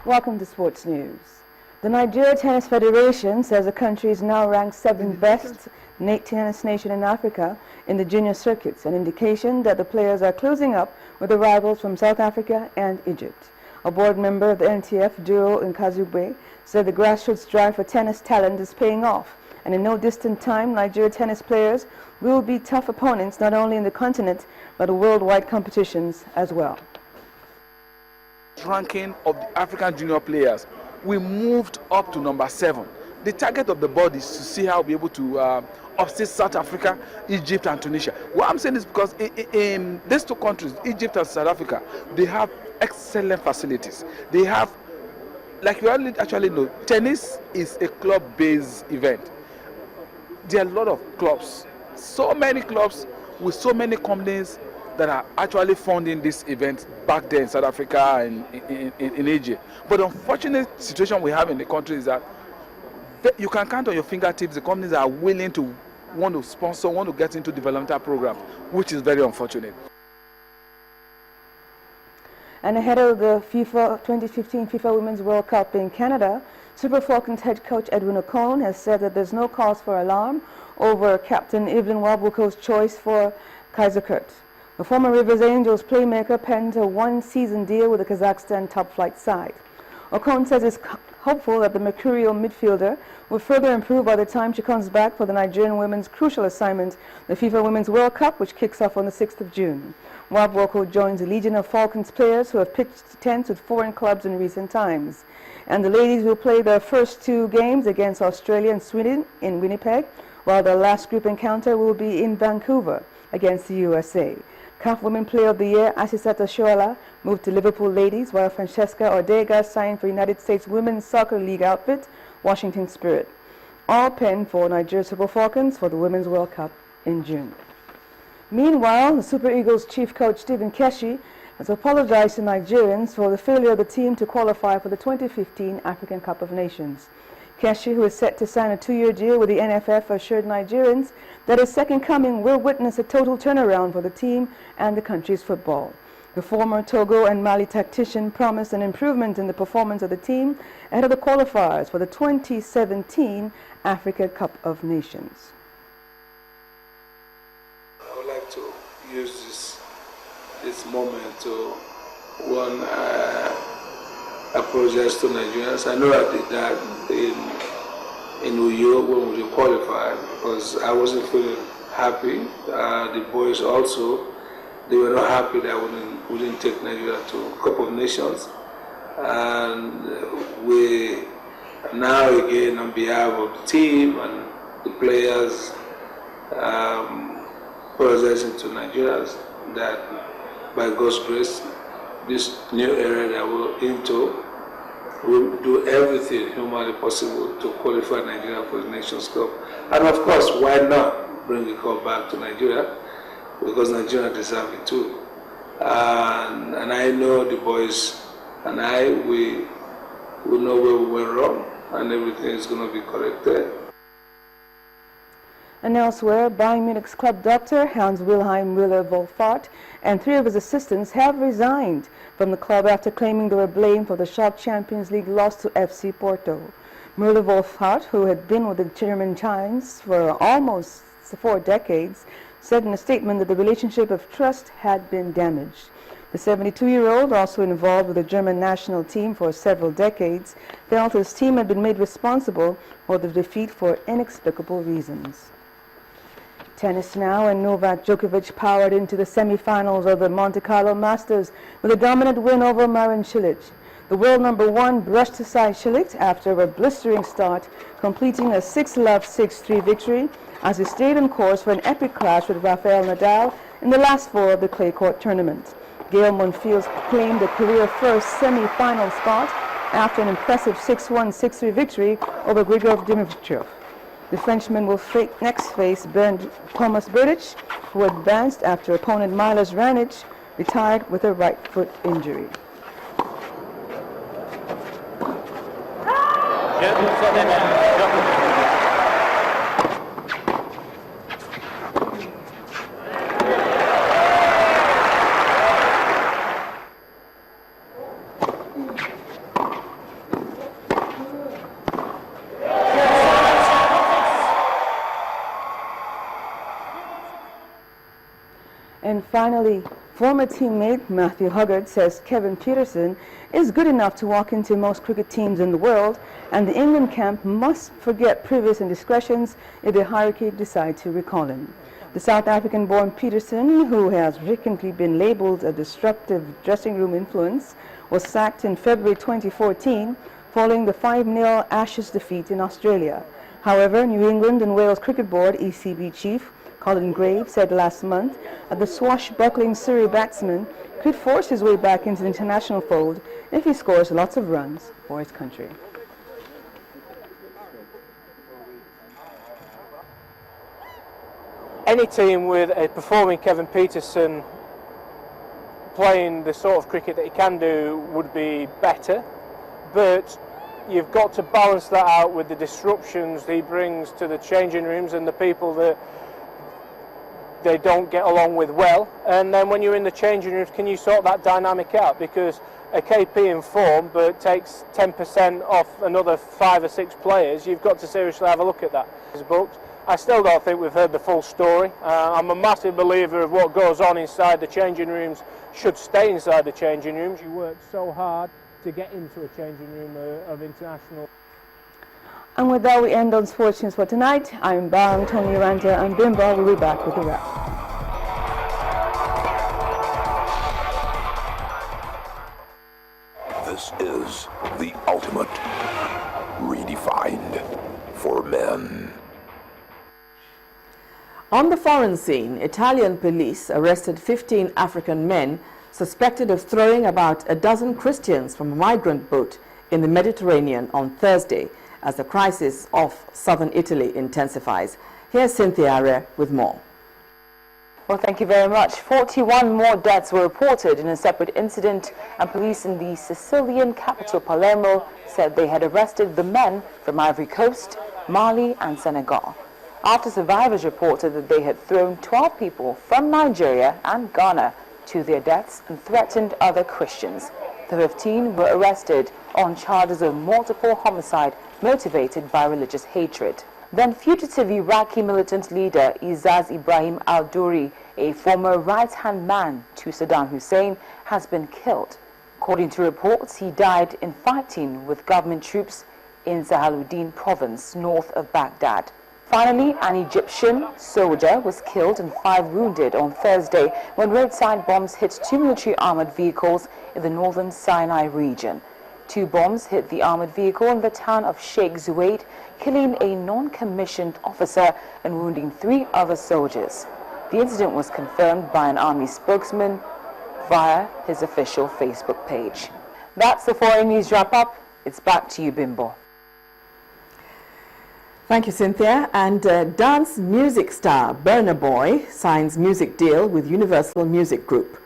Welcome to Sports News. The Nigeria Tennis Federation says the country is now ranked 7th best tennis nation in Africa in the junior circuits, an indication that the players are closing up with the rivals from South Africa and Egypt. A board member of the NTF, Duro Nkazugbe, said the grassroots drive for tennis talent is paying off, and in no distant time, Nigeria tennis players will be tough opponents not only in the continent, but worldwide competitions as well. Ranking of the African junior players, we moved up to number 7. The target of the board is to see how we'll be able to upset South Africa, Egypt and Tunisia. What I'm saying is because in these two countries, Egypt and South Africa, they have excellent facilities. They have, like you actually know, tennis is a club-based event. There are a lot of clubs, so many clubs with so many companies that are actually funding this event back there in South Africa and in Egypt. But the unfortunate situation we have in the country is that you can count on your fingertips the companies that are willing to want to sponsor, want to get into developmental programs, which is very unfortunate. And ahead of the 2015 FIFA Women's World Cup in Canada, Super Falcons head coach Edwin Okon has said that there's no cause for alarm over Captain Evelyn Wabuko's choice for Kaiserslautern. The former Rivers Angels playmaker penned a one-season deal with the Kazakhstan top-flight side. Okon says he's hopeful that the mercurial midfielder will further improve by the time she comes back for the Nigerian women's crucial assignment, the FIFA Women's World Cup, which kicks off on the 6th of June. Wabwoko joins a legion of Falcons players who have pitched tents with foreign clubs in recent times. And the ladies will play their first 2 games against Australia and Sweden in Winnipeg, while their last group encounter will be in Vancouver against the USA. CAF Women Player of the Year, Asisat Oshoala, moved to Liverpool Ladies, while Francesca Ortega signed for United States Women's Soccer League outfit, Washington Spirit. All penned for Nigeria Super Falcons for the Women's World Cup in June. Meanwhile, the Super Eagles chief coach Stephen Keshi has apologized to Nigerians for the failure of the team to qualify for the 2015 African Cup of Nations. Keshi, who is set to sign a 2-year deal with the NFF, assured Nigerians that his second coming will witness a total turnaround for the team and the country's football. The former Togo and Mali tactician promised an improvement in the performance of the team ahead of the qualifiers for the 2017 Africa Cup of Nations. I would like to use this moment to apologize to Nigerians. I know I did that in Uyo when we qualified because I wasn't feeling happy. The boys also, they were not happy that we didn't take Nigeria to Cup of Nations. And we now again on behalf of the team and the players apologizing to Nigerians that by God's grace, this new era that we're into, we'll do everything humanly possible to qualify Nigeria for the Nations Cup. And of course, why not bring the cup back to Nigeria? Because Nigeria deserve it too. And I know the boys and we know where we went wrong, and everything is going to be corrected. And elsewhere, Bayern Munich's club doctor, Hans-Wilhelm Müller-Wohlfahrt, and 3 of his assistants have resigned from the club after claiming they were blamed for the shock Champions League loss to FC Porto. Müller-Wohlfahrt, who had been with the German Giants for almost 4 decades, said in a statement that the relationship of trust had been damaged. The 72-year-old, also involved with the German national team for several decades, felt his team had been made responsible for the defeat for inexplicable reasons. Tennis now, and Novak Djokovic powered into the semi-finals of the Monte Carlo Masters with a dominant win over Marin Cilic. The world number 1 brushed aside Cilic after a blistering start, completing a 6-love, 6-3 victory as he stayed on course for an epic clash with Rafael Nadal in the last 4 of the clay court tournament. Gael Monfils claimed a career-first semi-final spot after an impressive 6-1, 6-3 victory over Grigor Dimitrov. The Frenchman will next face Thomas Berdych, who advanced after opponent Milos Raonic retired with a right foot injury. And finally, former teammate Matthew Huggard says Kevin Peterson is good enough to walk into most cricket teams in the world, and the England camp must forget previous indiscretions if the hierarchy decide to recall him. The South African-born Peterson, who has frequently been labeled a disruptive dressing room influence, was sacked in February 2014 following the 5-0 Ashes defeat in Australia. However, New England and Wales Cricket Board ECB chief Colin Graves said last month that the swashbuckling Surrey batsman could force his way back into the international fold if he scores lots of runs for his country. Any team with a performing Kevin Peterson playing the sort of cricket that he can do would be better, but you've got to balance that out with the disruptions he brings to the changing rooms and the people that they don't get along with well. And then when you're in the changing rooms, can you sort that dynamic out? Because a KP in form but takes 10% off another 5 or 6 players, you've got to seriously have a look at that. I still don't think we've heard the full story. I'm a massive believer of what goes on inside the changing rooms should stay inside the changing rooms. You work so hard to get into a changing room of international. And with that, we end on Sports News for tonight. I'm Bang, Tony Ranta, and Bimba will be back with the wrap. This is the ultimate redefined for men. On the foreign scene, Italian police arrested 15 African men suspected of throwing about a dozen Christians from a migrant boat in the Mediterranean on Thursday as the crisis off southern Italy intensifies. Here's Cynthia Are with more. Well, thank you very much. 41 more deaths were reported in a separate incident, and police in the Sicilian capital Palermo said they had arrested the men from Ivory Coast, Mali and Senegal, after survivors reported that they had thrown 12 people from Nigeria and Ghana to their deaths and threatened other Christians. The 15 were arrested on charges of multiple homicide motivated by religious hatred. Then fugitive Iraqi militant leader Izaz Ibrahim al-Duri, a former right-hand man to Saddam Hussein, has been killed. According to reports, he died in fighting with government troops in Zahaluddin province north of Baghdad. Finally, an Egyptian soldier was killed and 5 wounded on Thursday when roadside bombs hit 2 military armored vehicles in the northern Sinai region. 2 bombs hit the armored vehicle in the town of Sheikh Zuwaid, killing a non-commissioned officer and wounding 3 other soldiers. The incident was confirmed by an army spokesman via his official Facebook page. That's the foreign news wrap-up. It's back to you, Bimbo. Thank you, Cynthia. And dance music star Burna Boy signs music deal with Universal Music Group.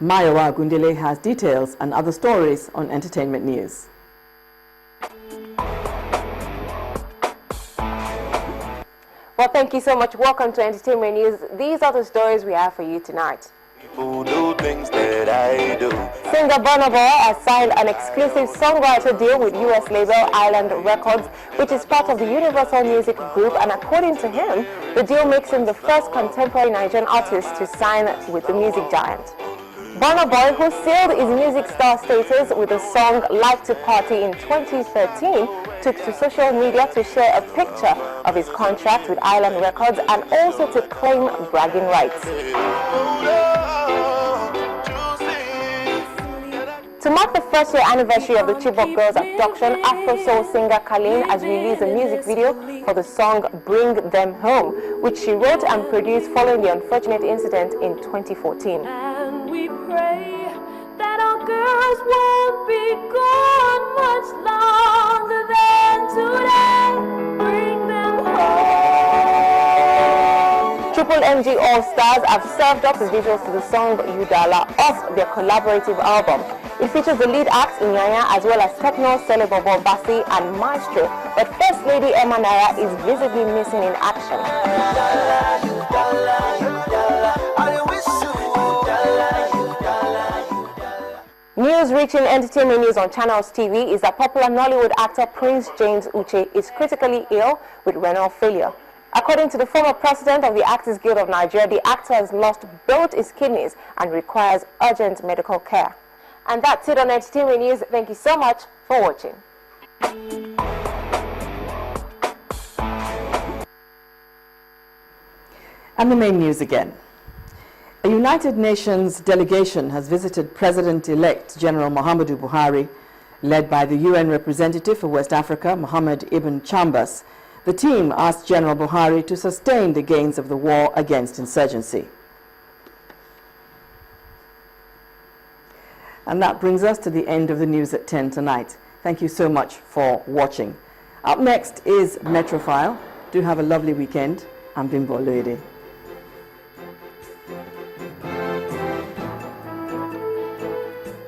Mayowa Gundele has details and other stories on Entertainment News. Well, thank you so much. Welcome to Entertainment News. These are the stories we have for you tonight. Who do things that I do. Singer Burna Boy has signed an exclusive songwriter deal with US label Island Records, which is part of the Universal Music Group, and according to him, the deal makes him the first contemporary Nigerian artist to sign with the music giant. Burna Boy, who sealed his music star status with the song Like to Party in 2013, took to social media to share a picture of his contract with Island Records and also to claim bragging rights. To mark the first-year anniversary of the Chibok girls' abduction, Afro-soul singer Kalin has released a music video for the song Bring Them Home, which she wrote and produced following the unfortunate incident in 2014. And we pray that our girls won't be gone much longer than today. Bring them home. Triple MG All-Stars have served up the visuals to the song Udala off their collaborative album. It features the lead acts Inyanya as well as Techno, Celebobo, Bassi and Maestro, but First Lady Emma Naira is visibly missing in action. News reaching Entertainment News on Channels TV is that popular Nollywood actor Prince James Uche is critically ill with renal failure. According to the former president of the Actors Guild of Nigeria, the actor has lost both his kidneys and requires urgent medical care. And that's it on Entertainment News. Thank you so much for watching. And the main news again. A United Nations delegation has visited President-elect General Muhammadu Buhari, led by the UN representative for West Africa, Mohammed Ibn Chambers. The team asked General Buhari to sustain the gains of the war against insurgency. And that brings us to the end of the news at 10 tonight. Thank you so much for watching. Up next is Metrofile. Do have a lovely weekend. I'm Bimbo Oluede.